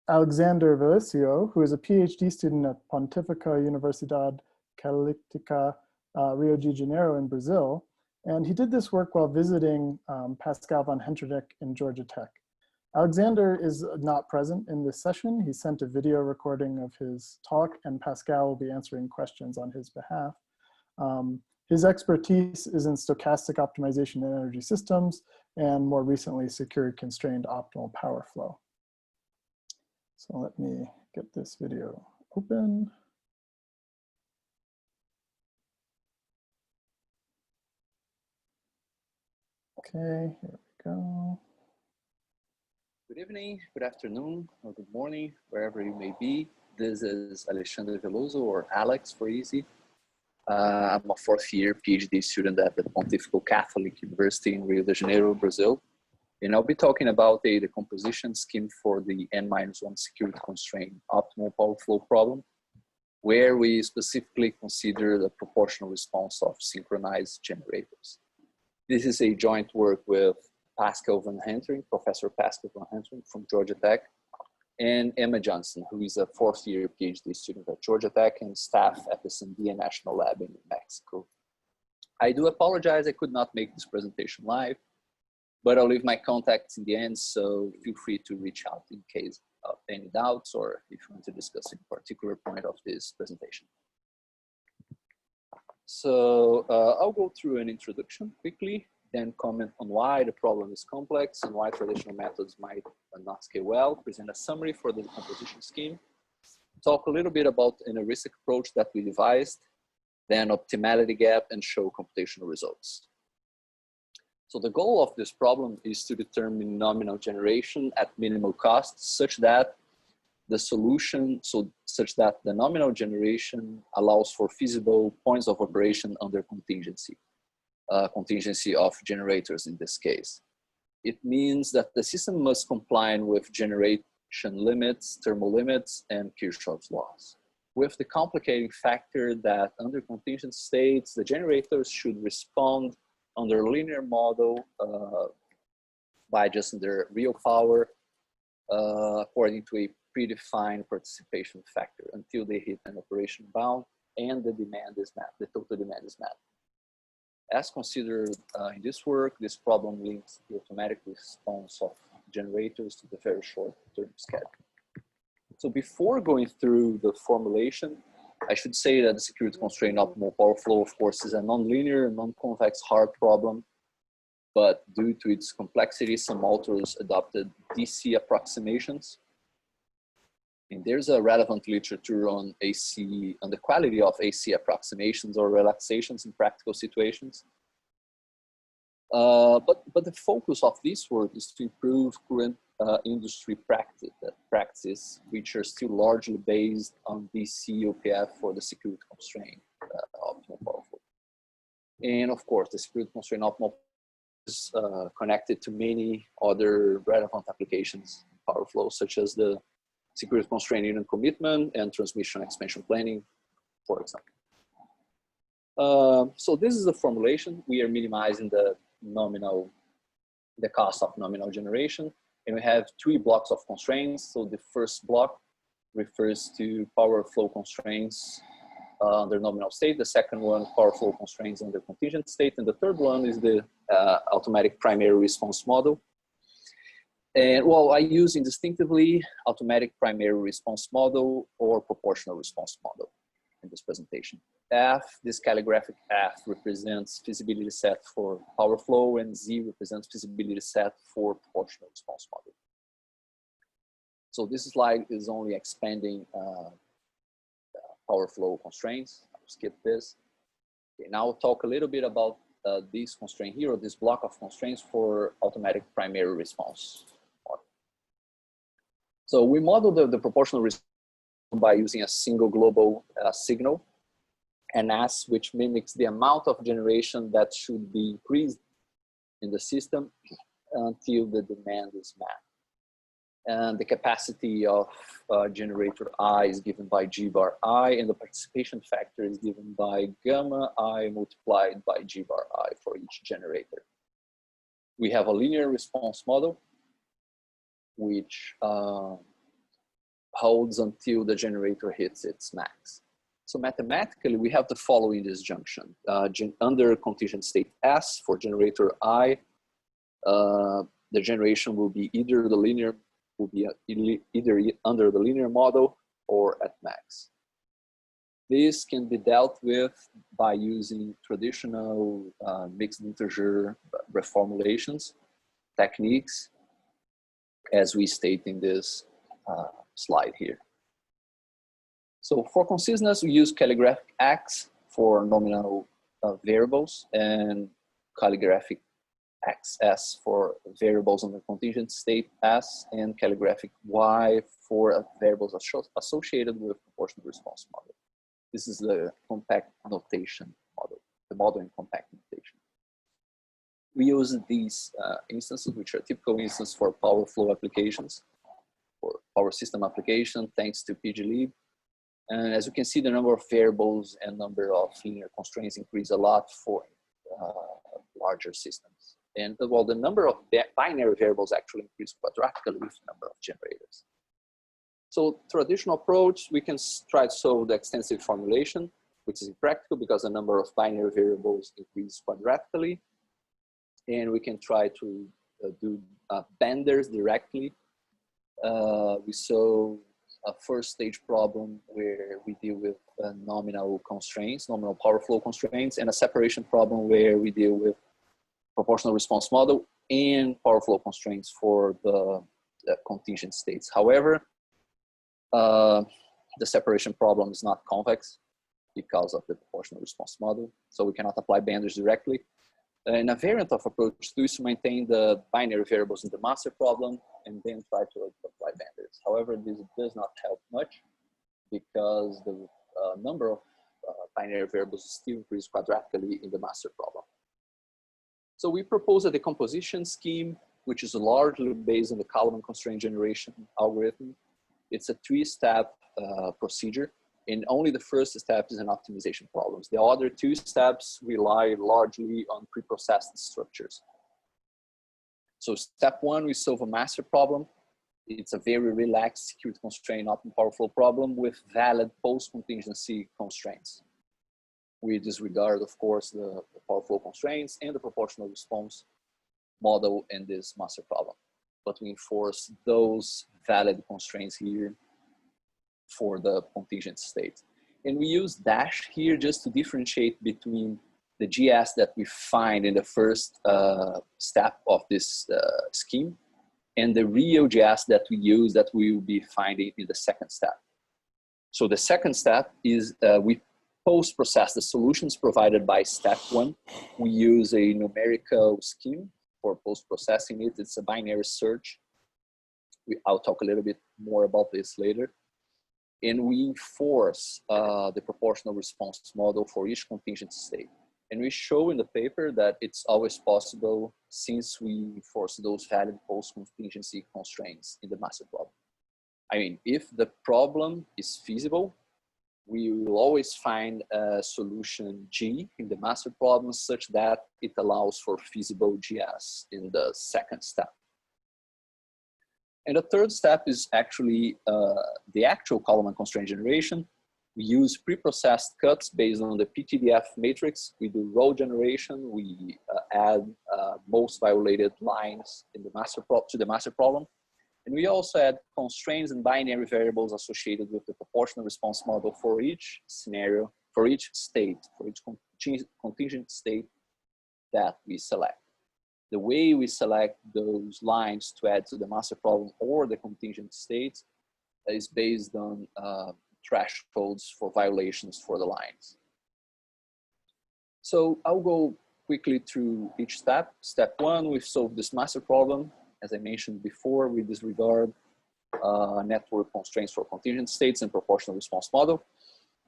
Alexandre Velloso, who is a PhD student at Pontificia Universidade Católica, Rio de Janeiro in Brazil. And he did this work while visiting Pascal von Hentenryck in Georgia Tech. Alexander is not present in this session. He sent a video recording of his talk, and Pascal will be answering questions on his behalf. His expertise is in stochastic optimization in energy systems, and more recently, secured constrained optimal power flow. So let me get this video open. Okay, here we go. Good evening, good afternoon, or good morning, wherever you may be. This is Alexandre Velloso, or Alex for easy. I'm a fourth year PhD student at the Pontifical Catholic University in Rio de Janeiro, Brazil. And I'll be talking about a decomposition scheme for the N-1 security constraint optimal power flow problem, where we specifically consider the proportional response of synchronized generators. This is a joint work with Pascal von Hentenryck, Professor Pascal von Hentenryck from Georgia Tech, and Emma Johnson, who is a fourth year PhD student at Georgia Tech and staff at the Sandia National Lab in Mexico. I do apologize I could not make this presentation live, but I'll leave my contacts in the end, so feel free to reach out in case of any doubts or if you want to discuss a particular point of this presentation. So I'll go through an introduction quickly, then comment on why the problem is complex and why traditional methods might not scale well, present a summary for the decomposition scheme, talk a little bit about an heuristic approach that we devised, then optimality gap, and show computational results. So the goal of this problem is to determine nominal generation at minimal cost such that the solution, such that the nominal generation allows for feasible points of operation under contingency. Contingency of generators in this case. It means that the system must comply with generation limits, thermal limits, and Kirchhoff's laws, with the complicating factor that under contingent states, the generators should respond under a linear model by adjusting their real power according to a predefined participation factor until they hit an operation bound and the demand is met, the total demand is met. As considered in this work, this problem links the automatic response of generators to the very short-term schedule. So before going through the formulation, I should say that the security constraint optimal power flow, of course, is a non-linear, non-convex hard problem, but due to its complexity, some authors adopted DC approximations. And there's a relevant literature on AC, on the quality of AC approximations or relaxations in practical situations. But the focus of this work is to improve current industry practice, which are still largely based on DC OPF for the security constraint optimal power flow. And of course, the security constraint optimal is connected to many other relevant applications in power flow, such as the security constraint unit commitment and transmission expansion planning, for example. So this is the formulation. We are minimizing the cost of nominal generation, and we have three blocks of constraints. So the first block refers to power flow constraints under nominal state. The second one, power flow constraints under contingent state, and the third one is the automatic primary response model. And well, I use indistinctively automatic primary response model or proportional response model in this presentation. F, this calligraphic F represents feasibility set for power flow, and Z represents feasibility set for proportional response model. So this slide is only expanding power flow constraints. I'll skip this. Okay, now I'll talk a little bit about this constraint here, or this block of constraints for automatic primary response. So we model the proportional response by using a single global signal, NS, which mimics the amount of generation that should be increased in the system until the demand is met. And the capacity of generator I is given by G bar I, and the participation factor is given by gamma I multiplied by G bar I for each generator. We have a linear response model, which holds until the generator hits its max. So mathematically, we have the following disjunction. Under contingent state S for generator I, the generation will be either under the linear model or at max. This can be dealt with by using traditional mixed integer reformulations techniques, as we state in this slide here. So for conciseness, we use calligraphic X for nominal variables and calligraphic XS for variables on the contingent state S, and calligraphic Y for variables associated with proportional response model. This is the compact notation model, the model in compact notation. We use these instances, which are typical instances for power flow applications, or power system application, thanks to pglib. And as you can see, the number of variables and number of linear constraints increase a lot for larger systems. And well, the number of binary variables actually increase quadratically with the number of generators. So traditional approach, we can try to solve the extensive formulation, which is impractical because the number of binary variables increase quadratically. And we can try to do benders directly. We solve a first stage problem where we deal with nominal constraints, nominal power flow constraints, and a separation problem where we deal with proportional response model and power flow constraints for the contingent states. However, the separation problem is not convex because of the proportional response model, so we cannot apply benders directly. In a variant of approach, we used to maintain the binary variables in the master problem and then try to apply benders. However, this does not help much because the number of binary variables still increase quadratically in the master problem. So we propose a decomposition scheme, which is largely based on the Kalman constraint generation algorithm. It's a three-step procedure, and only the first step is an optimization problem. The other two steps rely largely on preprocessed structures. So step one, we solve a master problem. It's a very relaxed security constraint optimal power flow problem with valid post-contingency constraints. We disregard, of course, the power flow constraints and the proportional response model in this master problem. But we enforce those valid constraints here for the contingent state. And we use dash here just to differentiate between the GS that we find in the first step of this scheme and the real GS that we use that we will be finding in the second step. So the second step is we post-process the solutions provided by step one. We use a numerical scheme for post-processing it. It's a binary search. I'll talk a little bit more about this later. And we enforce the proportional response model for each contingent state. And we show in the paper that it's always possible since we enforce those valid post-contingency constraints in the master problem. I mean, if the problem is feasible, we will always find a solution G in the master problem such that it allows for feasible GS in the second step. And the third step is actually the actual Kalman constraint generation. We use preprocessed cuts based on the PTDF matrix. We do row generation. We add most violated lines in the to the master problem. And we also add constraints and binary variables associated with the proportional response model for each scenario, for each state, for each contingent state that we select. The way we select those lines to add to the master problem or the contingent states is based on thresholds for violations for the lines. So I'll go quickly through each step. Step one, we've solved this master problem. As I mentioned before, we disregard network constraints for contingent states and proportional response model.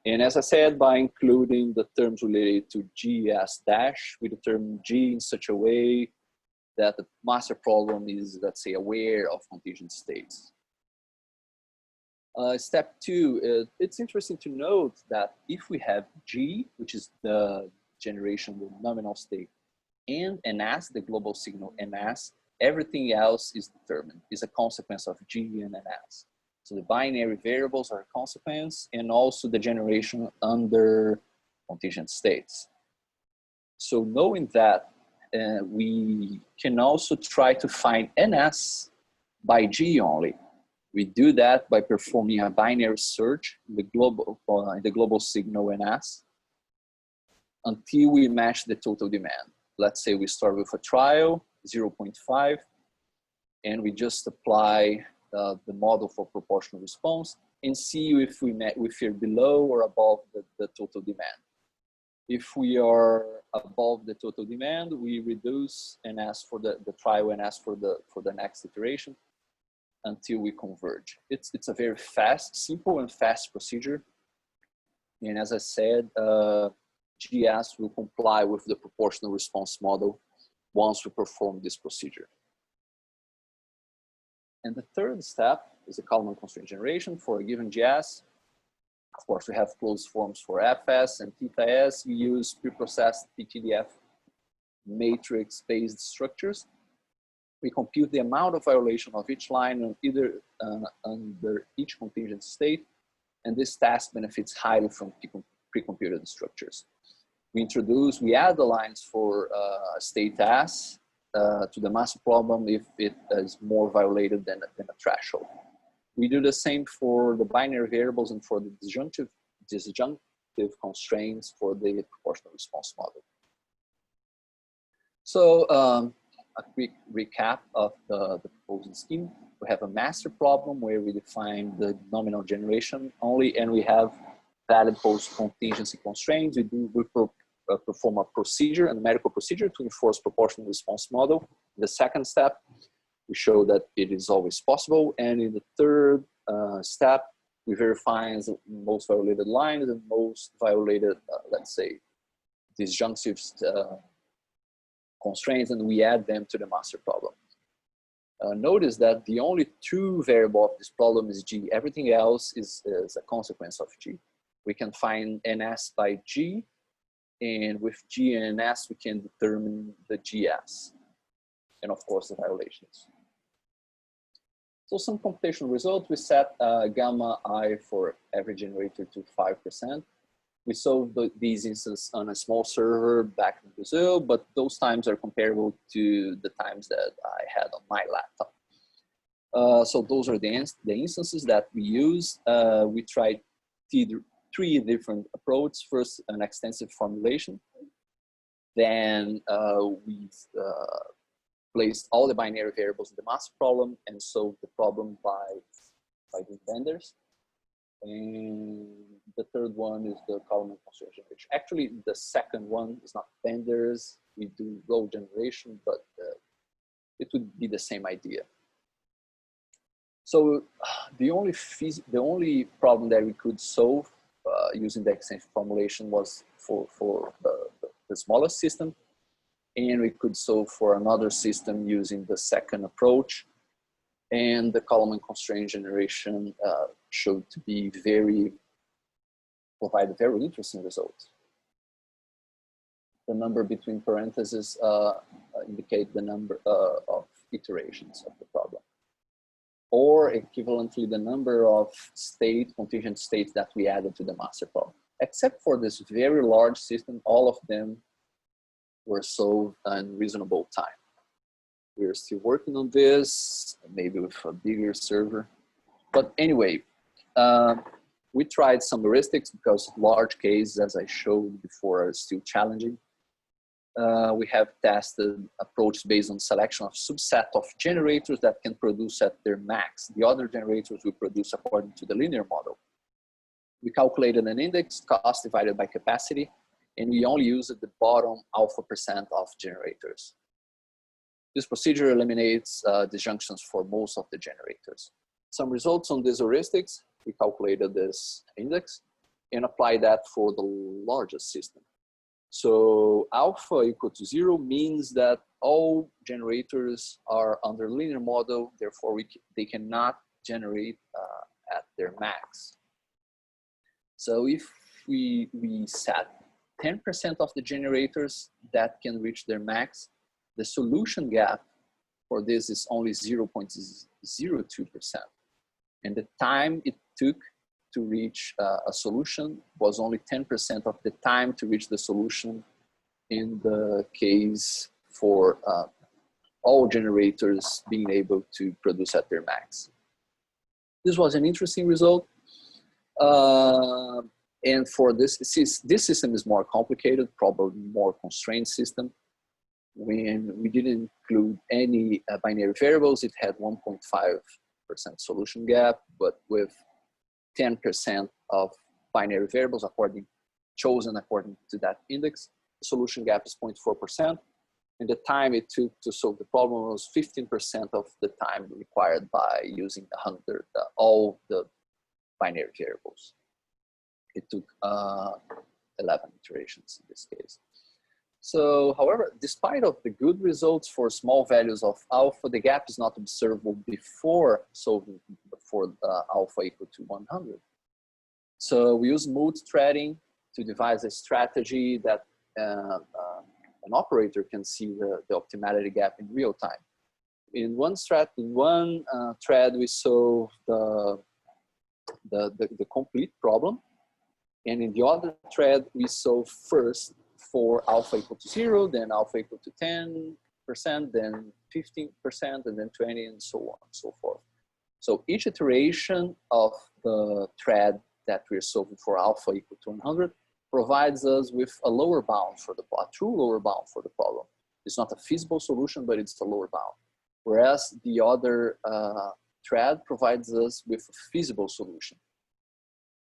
And as I said, by including the terms related to GS dash, we determine G in such a way that the master problem is, let's say, aware of contingent states. Step two, it's interesting to note that if we have G, which is the generation with nominal state, and NS, the global signal NS, everything else is determined, is a consequence of G and NS. So the binary variables are a consequence, and also the generation under contingent states. So knowing that, we can also try to find NS by G only. We do that by performing a binary search in the global signal NS until we match the total demand. Let's say we start with a trial, 0.5, and we just apply the model for proportional response and see if we're below or above the total demand. If we are above the total demand, we reduce and ask for the trial and ask for the next iteration until we converge. It's a very simple and fast procedure. And as I said, GS will comply with the proportional response model once we perform this procedure. And the third step is the Kalman constraint generation for a given GS. Of course, we have closed forms for FS and theta S. We use preprocessed PTDF matrix-based structures. We compute the amount of violation of each line on under each contingent state, and this task benefits highly from pre-computed structures. We add the lines for state S to the master problem if it is more violated than a threshold. We do the same for the binary variables and for the disjunctive constraints for the proportional response model. So a quick recap of the proposed scheme. We have a master problem where we define the nominal generation only, and we have valid post-contingency constraints. We perform a procedure, a numerical procedure to enforce proportional response model. In the second step, we show that it is always possible. And in the third step, we verify the most violated lines and most violated, let's say, disjunctive constraints, and we add them to the master problem. Notice that the only true variable of this problem is G. Everything else is a consequence of G. We can find NS by G, and with G and NS, we can determine the GS, and of course the violations. So some computational results, we set gamma I for every generator to 5%. We solved these instances on a small server back in Brazil, but those times are comparable to the times that I had on my laptop. So those are the instances that we use. We tried three different approaches. First, an extensive formulation. Then we placed all the binary variables in the master problem and solved the problem by the vendors. And the third one is the Kalman constraint generation. Actually, the second one is not vendors. We do row generation, but it would be the same idea. So the only problem that we could solve using the extensive formulation was for the smallest system, and we could solve for another system using the second approach. And the Kalman constraint generation showed to be provide very interesting results. The number between parentheses indicate the number of iterations of the problem, or equivalently the number of contingent states that we added to the master problem. Except for this very large system, all of them were solved in reasonable time. We're still working on this, maybe with a bigger server. But anyway, we tried some heuristics because large cases, as I showed before, are still challenging. We have tested approaches based on selection of subset of generators that can produce at their max. The other generators will produce according to the linear model. We calculated an index, cost divided by capacity, and we only used the bottom alpha% of generators. This procedure eliminates disjunctions for most of the generators. Some results on these heuristics, we calculated this index and applied that for the largest system. So alpha equal to 0 means that all generators are under linear model, therefore they cannot generate at their max. So if we set 10% of the generators that can reach their max, the solution gap for this is only 0.02%. And the time it took to reach a solution was only 10% of the time to reach the solution in the case for all generators being able to produce at their max. This was an interesting result. And for this system is more complicated, probably more constrained system. When we didn't include any binary variables, it had 1.5% solution gap, but with 10% of binary variables chosen according to that index, the solution gap is 0.4%. And the time it took to solve the problem was 15% of the time required by using all the binary variables. It took 11 iterations in this case. So, however, despite of the good results for small values of alpha, the gap is not observable before solving for alpha equal to 100. So we use multi-threading to devise a strategy that an operator can see the optimality gap in real time. In one thread, we solve the complete problem, and in the other thread, we solve first for alpha equal to 0, then alpha equal to 10%, then 15%, and then 20, and so on and so forth. So each iteration of the thread that we're solving for alpha equal to 100 provides us with a lower bound for a true lower bound for the problem. It's not a feasible solution, but it's a lower bound. Whereas the other thread provides us with a feasible solution.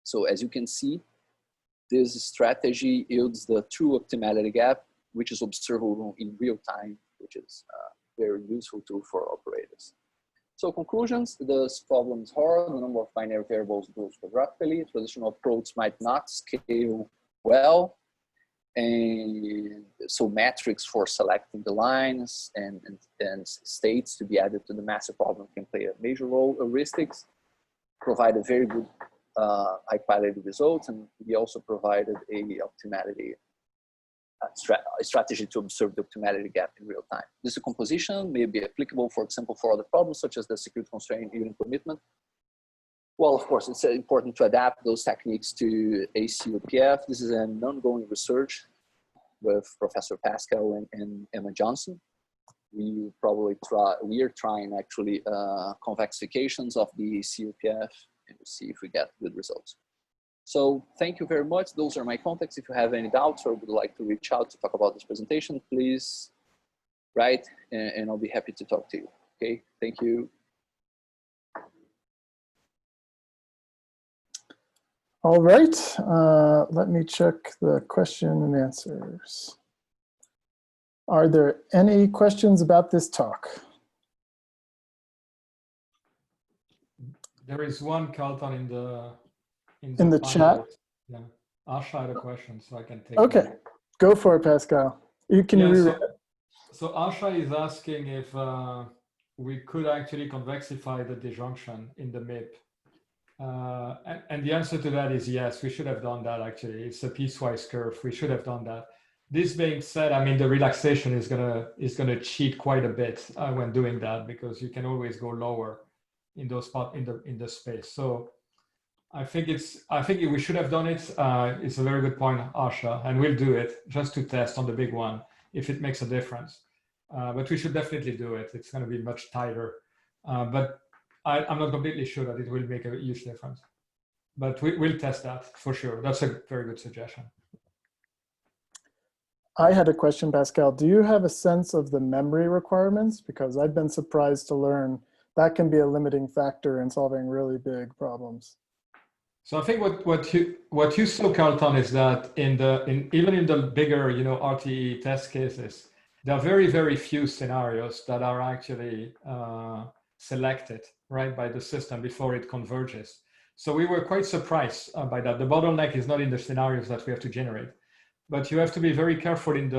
So as you can see, this strategy yields the true optimality gap, which is observable in real time, which is a very useful tool for operators. So conclusions, this problem is hard. The number of binary variables grows quadratically. Traditional approach might not scale well. And so metrics for selecting the lines and states to be added to the massive problem can play a major role. Heuristics provide a very good high quality results, and we also provided a optimality strategy to observe the optimality gap in real time. This decomposition may be applicable, for example, for other problems such as the security constraint unit commitment. Well, of course, it's important to adapt those techniques to ACOPF. This is an ongoing research with Professor Pascal and Emma Johnson. We are trying actually convexifications of the ACOPF and see if we get good results. So thank you very much. Those are my contacts. If you have any doubts or would like to reach out to talk about this presentation, please write and I'll be happy to talk to you. Okay, thank you. All right, let me check the question and answers. Are there any questions about this talk? There is one, Carlton, in the chat. Yeah, Asha had a question, so I can take Okay, it. Go for it, Pascal. You can reread it. So Asha is asking if we could actually convexify the disjunction in the MIP. And the answer to that is yes, we should have done that actually. It's a piecewise curve, we should have done that. This being said, I mean, the relaxation is gonna cheat quite a bit when doing that, because you can always go lower in those spots in the space. So I think we should have done it. It's a very good point, Asha, and we'll do it just to test on the big one if it makes a difference. But we should definitely do it. It's going to be much tighter. But I'm not completely sure that it will make a huge difference. But we'll test that for sure. That's a very good suggestion. I had a question, Pascal. Do you have a sense of the memory requirements? Because I've been surprised to learn that can be a limiting factor in solving really big problems. So I think what you saw, Carlton, is that even in the bigger RTE test cases, there are very, very few scenarios that are actually selected right by the system before it converges. So we were quite surprised by that. The bottleneck is not in the scenarios that we have to generate, but you have to be very careful in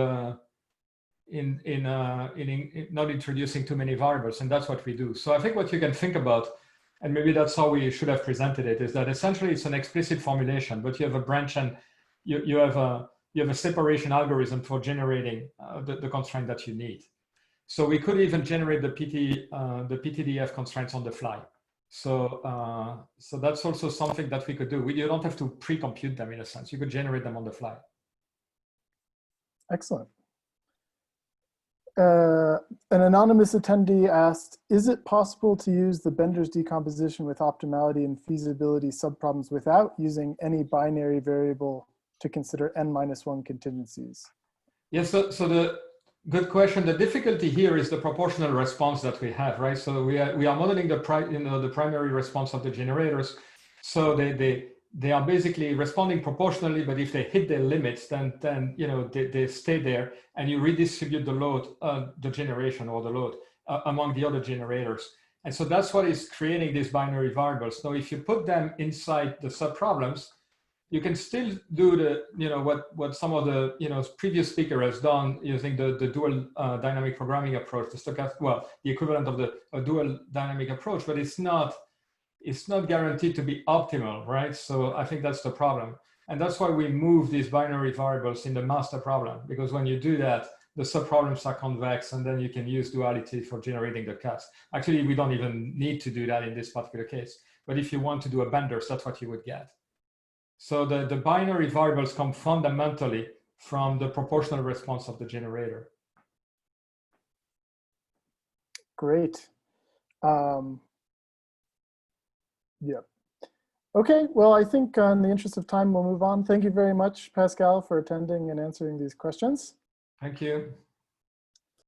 not introducing too many variables, and that's what we do. So I think what you can think about, and maybe that's how we should have presented it, is that essentially it's an explicit formulation, but you have a branch and you have a separation algorithm for generating the constraint that you need. So we could even generate the PTDF constraints on the fly. So, so that's also something that we could do. You don't have to pre-compute them in a sense. You could generate them on the fly. Excellent. An anonymous attendee asked, is it possible to use the Bender's decomposition with optimality and feasibility subproblems without using any binary variable to consider n-1 contingencies? Yes, so the good question. The difficulty here is the proportional response that we have, right? So we are modeling the primary response of the generators. So they are basically responding proportionally, but if they hit their limits, then they stay there, and you redistribute the load, the generation or the load among the other generators. And so that's what is creating these binary variables. Now, if you put them inside the subproblems, you can still do the what some of the previous speaker has done using the dual dynamic programming approach, the equivalent of the dual dynamic approach, but it's not guaranteed to be optimal, right? So I think that's the problem. And that's why we move these binary variables in the master problem, because when you do that, the subproblems are convex, and then you can use duality for generating the cuts. Actually, we don't even need to do that in this particular case. But if you want to do a Bender's, that's what you would get. So the binary variables come fundamentally from the proportional response of the generator. Great. Yeah. Okay, well, I think in the interest of time, we'll move on. Thank you very much, Pascal, for attending and answering these questions. Thank you.